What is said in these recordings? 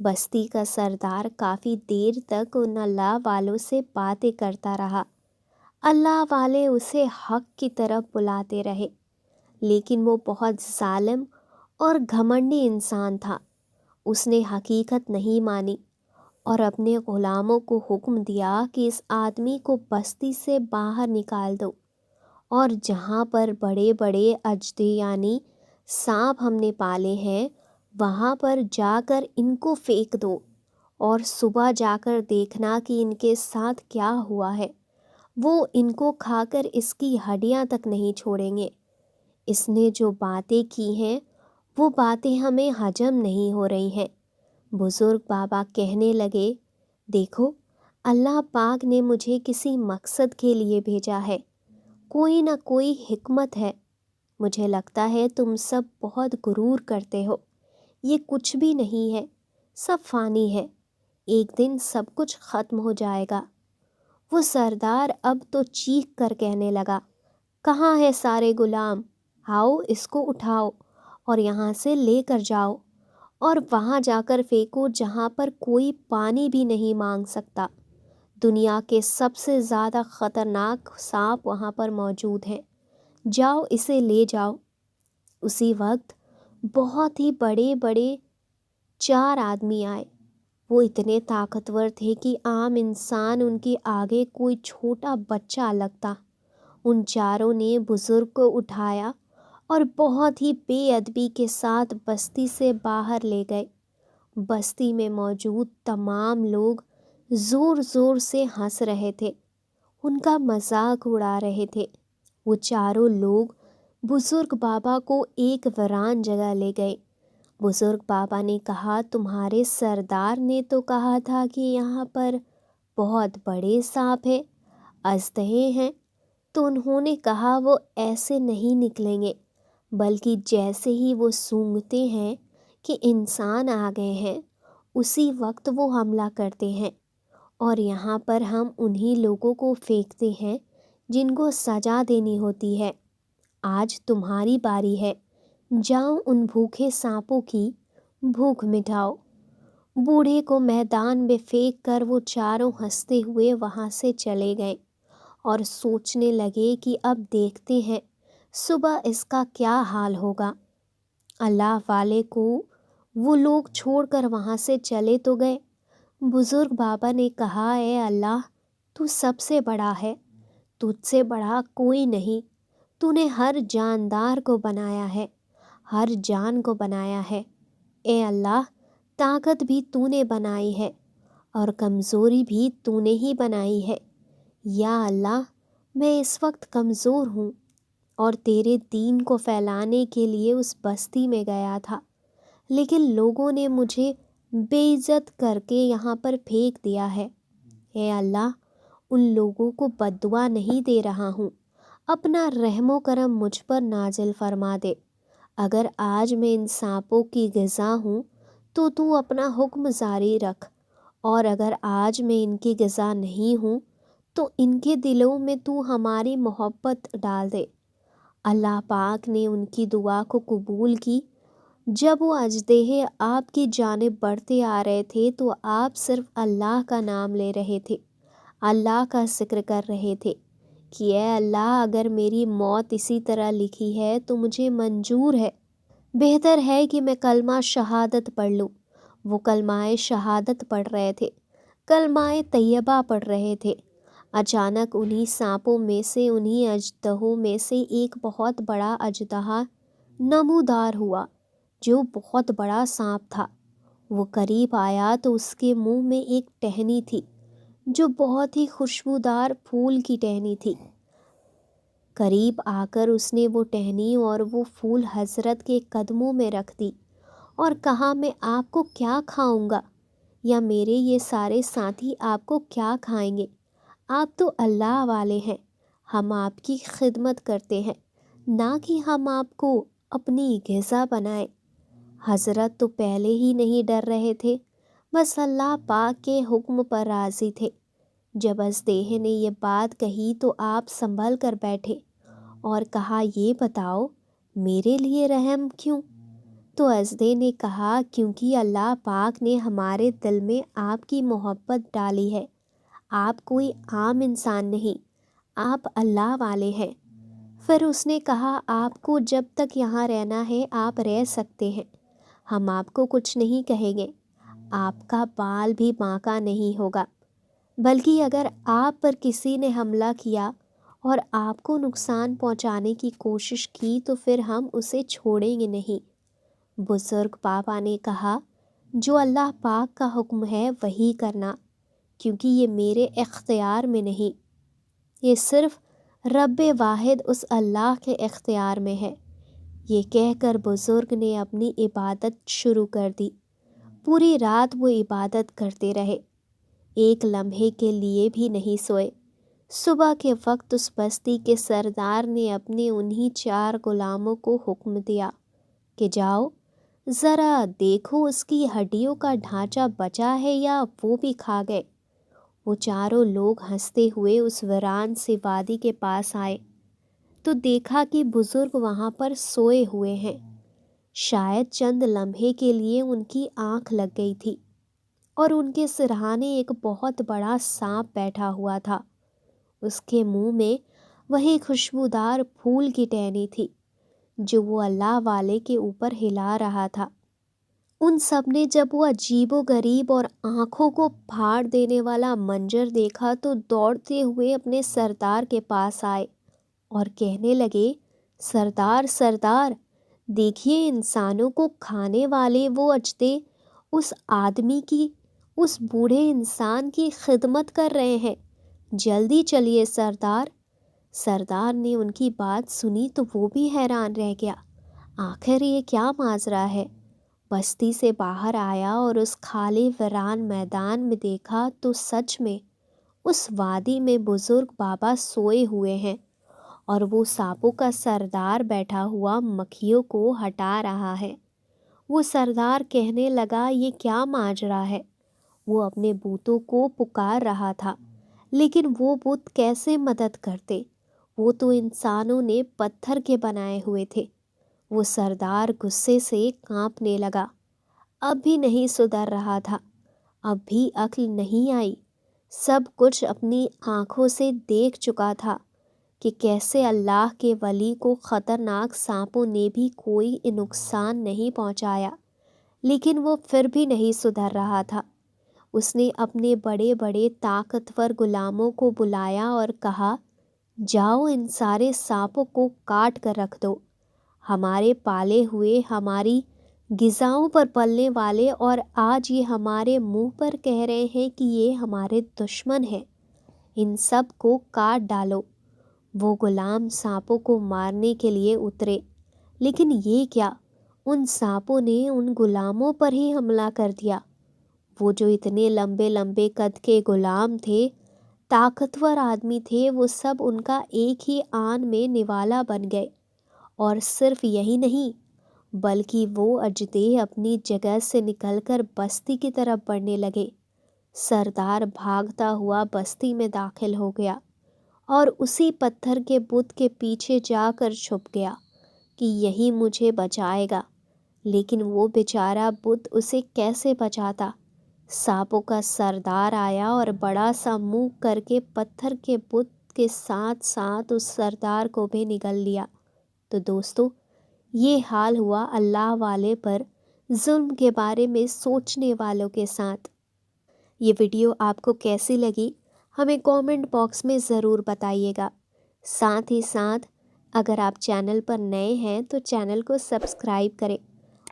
بستی کا سردار کافی دیر تک ان اللہ والوں سے باتیں کرتا رہا۔ اللہ والے اسے حق کی طرف بلاتے رہے، لیکن وہ بہت ظالم اور گھمنڈی انسان تھا۔ اس نے حقیقت نہیں مانی اور اپنے غلاموں کو حکم دیا کہ اس آدمی کو بستی سے باہر نکال دو، اور جہاں پر بڑے بڑے اژدھے یعنی سانپ ہم نے پالے ہیں وہاں پر جا کر ان کو پھینک دو، اور صبح جا کر دیکھنا کہ ان کے ساتھ کیا ہوا ہے۔ وہ ان کو کھا کر اس کی ہڈیاں تک نہیں چھوڑیں گے۔ اس نے جو باتیں کی ہیں وہ باتیں ہمیں ہضم نہیں ہو رہی ہیں۔ بزرگ بابا کہنے لگے، دیکھو، اللہ پاک نے مجھے کسی مقصد کے لیے بھیجا ہے، کوئی نہ کوئی حکمت ہے۔ مجھے لگتا ہے تم سب بہت غرور کرتے ہو، یہ کچھ بھی نہیں ہے، سب فانی ہے، ایک دن سب کچھ ختم ہو جائے گا۔ وہ سردار اب تو چیخ کر کہنے لگا، کہاں ہے سارے غلام؟ آؤ اس کو اٹھاؤ اور یہاں سے لے کر جاؤ اور وہاں جا کر پھینکو جہاں پر کوئی پانی بھی نہیں مانگ سکتا۔ دنیا کے سب سے زیادہ خطرناک سانپ وہاں پر موجود ہیں، جاؤ اسے لے جاؤ۔ اسی وقت بہت ہی بڑے بڑے 4 آدمی آئے۔ وہ اتنے طاقتور تھے کہ عام انسان ان کے آگے کوئی چھوٹا بچہ لگتا۔ ان چاروں نے بزرگ کو اٹھایا اور بہت ہی بے ادبی کے ساتھ بستی سے باہر لے گئے۔ بستی میں موجود تمام لوگ زور زور سے ہنس رہے تھے، ان کا مذاق اڑا رہے تھے۔ وہ چاروں لوگ بزرگ بابا کو ایک ویران جگہ لے گئے۔ بزرگ بابا نے کہا، تمہارے سردار نے تو کہا تھا کہ یہاں پر بہت بڑے سانپ ہیں، اژدھے ہیں، تو انہوں نے کہا وہ ایسے نہیں نکلیں گے، بلکہ جیسے ہی وہ سونگھتے ہیں کہ انسان آ گئے ہیں اسی وقت وہ حملہ کرتے ہیں، اور یہاں پر ہم انہی لوگوں کو پھینکتے ہیں جن کو سزا دینی ہوتی ہے۔ آج تمہاری باری ہے، جاؤ ان بھوکے سانپوں کی بھوک مٹاؤ۔ بوڑھے کو میدان میں پھینک کر وہ چاروں ہنستے ہوئے وہاں سے چلے گئے اور سوچنے لگے کہ اب دیکھتے ہیں صبح اس کا کیا حال ہوگا۔ اللہ والے کو وہ لوگ چھوڑ کر وہاں سے چلے تو گئے۔ بزرگ بابا نے کہا، اے اللہ، تو سب سے بڑا ہے، تجھ سے بڑا کوئی نہیں، تو نے ہر جاندار کو بنایا ہے، ہر جان کو بنایا ہے۔ اے اللہ، طاقت بھی تو نے بنائی ہے اور کمزوری بھی تو نے ہی بنائی ہے۔ یا اللہ، میں اس وقت کمزور ہوں اور تیرے دین کو پھیلانے کے لیے اس بستی میں گیا تھا، لیکن لوگوں نے مجھے بے عزت کر کے یہاں پر پھینک دیا ہے۔ اے اللہ، ان لوگوں کو بد دعا نہیں دے رہا ہوں، اپنا رحم و کرم مجھ پر نازل فرما دے۔ اگر آج میں ان سانپوں کی غذا ہوں تو اپنا حکم جاری رکھ، اور اگر آج میں ان کی غذا نہیں ہوں تو ان کے دلوں میں تو ہماری محبت ڈال دے۔ اللہ پاک نے ان کی دعا کو قبول کی۔ جب وہ اژدھے آپ کی جانب بڑھتے آ رہے تھے تو آپ صرف اللہ کا نام لے رہے تھے، اللہ کا ذکر کر رہے تھے کہ اے اللہ، اگر میری موت اسی طرح لکھی ہے تو مجھے منظور ہے، بہتر ہے کہ میں کلمہ شہادت پڑھ لوں۔ وہ کلمہ شہادت پڑھ رہے تھے، کلمہ طیبہ پڑھ رہے تھے۔ اچانک انہی سانپوں میں سے، انہی اژدہوں میں سے ایک بہت بڑا اژدہا نمودار ہوا جو بہت بڑا سانپ تھا۔ وہ قریب آیا تو اس کے منہ میں ایک ٹہنی تھی جو بہت ہی خوشبودار پھول کی ٹہنی تھی۔ قریب آ کر اس نے وہ ٹہنی اور وہ پھول حضرت کے قدموں میں رکھ دی اور کہا، میں آپ کو کیا کھاؤں گا، یا میرے یہ سارے ساتھی آپ کو کیا کھائیں گے؟ آپ تو اللہ والے ہیں، ہم آپ کی خدمت کرتے ہیں، نہ کہ ہم آپ کو اپنی غذا بنائیں۔ حضرت تو پہلے ہی نہیں ڈر رہے تھے، بس اللہ پاک کے حکم پر راضی تھے۔ جب اژدھے نے یہ بات کہی تو آپ سنبھل کر بیٹھے اور کہا، یہ بتاؤ میرے لیے رحم کیوں؟ تو ازدے نے کہا کیونکہ اللہ پاک نے ہمارے دل میں آپ کی محبت ڈالی ہے، آپ کوئی عام انسان نہیں، آپ اللہ والے ہیں۔ پھر اس نے کہا آپ کو جب تک یہاں رہنا ہے آپ رہ سکتے ہیں، ہم آپ کو کچھ نہیں کہیں گے، آپ کا بال بھی باںکا نہیں ہوگا، بلکہ اگر آپ پر کسی نے حملہ کیا اور آپ کو نقصان پہنچانے کی کوشش کی تو پھر ہم اسے چھوڑیں گے نہیں۔ بزرگ بابا نے کہا جو اللہ پاک کا حکم ہے وہی کرنا، کیونکہ یہ میرے اختیار میں نہیں، یہ صرف رب واحد اس اللہ کے اختیار میں ہے۔ یہ کہہ کر بزرگ نے اپنی عبادت شروع کر دی۔ پوری رات وہ عبادت کرتے رہے، ایک لمحے کے لیے بھی نہیں سوئے۔ صبح کے وقت اس بستی کے سردار نے اپنے انہی 4 غلاموں کو حکم دیا کہ جاؤ ذرا دیکھو اس کی ہڈیوں کا ڈھانچہ بچا ہے یا وہ بھی کھا گئے۔ وہ چاروں لوگ ہنستے ہوئے اس ویران سے وادی کے پاس آئے تو دیکھا کہ بزرگ وہاں پر سوئے ہوئے ہیں۔ شاید چند لمحے کے لیے ان کی آنکھ لگ گئی تھی اور ان کے سرہانے ایک بہت بڑا سانپ بیٹھا ہوا تھا۔ اس کے منہ میں وہی خوشبودار پھول کی ٹہنی تھی جو وہ اللہ والے کے اوپر ہلا رہا تھا۔ ان سب نے جب وہ عجیب و غریب اور آنکھوں کو پھاڑ دینے والا منظر دیکھا تو دوڑتے ہوئے اپنے سردار کے پاس آئے اور کہنے لگے سردار سردار، دیکھیے انسانوں کو کھانے والے وہ اجدے اس آدمی کی، اس بوڑھے انسان کی خدمت کر رہے ہیں، جلدی چلیے سردار۔ سردار نے ان کی بات سنی تو وہ بھی حیران رہ گیا، آخر یہ کیا ماجرا ہے؟ بستی سے باہر آیا اور اس خالی ویران میدان میں دیکھا تو سچ میں اس وادی میں بزرگ بابا سوئے ہوئے ہیں اور وہ سانپوں کا سردار بیٹھا ہوا مکھیوں کو ہٹا رہا ہے۔ وہ سردار کہنے لگا یہ کیا ماجرا ہے؟ وہ اپنے بتوں کو پکار رہا تھا، لیکن وہ بت کیسے مدد کرتے؟ وہ تو انسانوں نے پتھر کے بنائے ہوئے تھے۔ وہ سردار غصے سے کانپنے لگا، اب بھی نہیں سدھر رہا تھا، اب بھی عقل نہیں آئی۔ سب کچھ اپنی آنکھوں سے دیکھ چکا تھا کہ کیسے اللہ کے ولی کو خطرناک سانپوں نے بھی کوئی نقصان نہیں پہنچایا، لیکن وہ پھر بھی نہیں سدھر رہا تھا۔ اس نے اپنے بڑے بڑے طاقتور غلاموں کو بلایا اور کہا جاؤ ان سارے سانپوں کو کاٹ کر رکھ دو، ہمارے پالے ہوئے، ہماری غذاؤں پر پلنے والے، اور آج یہ ہمارے منہ پر کہہ رہے ہیں کہ یہ ہمارے دشمن ہیں، ان سب کو کاٹ ڈالو۔ وہ غلام سانپوں کو مارنے کے لیے اترے، لیکن یہ کیا، ان سانپوں نے ان غلاموں پر ہی حملہ کر دیا۔ وہ جو اتنے لمبے لمبے قد کے غلام تھے، طاقتور آدمی تھے، وہ سب ان کا ایک ہی آن میں نوالا بن گئے۔ اور صرف یہی نہیں بلکہ وہ اجدے اپنی جگہ سے نکل کر بستی کی طرف بڑھنے لگے۔ سردار بھاگتا ہوا بستی میں داخل ہو گیا اور اسی پتھر کے بت کے پیچھے جا کر چھپ گیا کہ یہی مجھے بچائے گا، لیکن وہ بیچارہ بت اسے کیسے بچاتا؟ سانپوں کا سردار آیا اور بڑا سا منہ کر کے پتھر کے بت کے ساتھ ساتھ اس سردار کو بھی نگل لیا۔ تو دوستو، یہ حال ہوا اللہ والے پر ظلم کے بارے میں سوچنے والوں کے ساتھ۔ یہ ویڈیو آپ کو کیسی لگی ہمیں کامنٹ باکس میں ضرور بتائیے گا۔ ساتھ ہی ساتھ اگر آپ چینل پر نئے ہیں تو چینل کو سبسکرائب کریں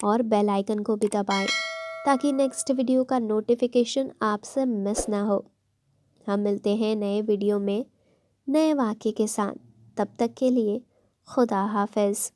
اور بیل آئیکن کو بھی دبائیں تاکہ نیکسٹ ویڈیو کا نوٹیفیکیشن آپ سے مس نہ ہو۔ ہم ملتے ہیں نئے ویڈیو میں نئے واقعے کے ساتھ، تب تک کے لیے خدا حافظ۔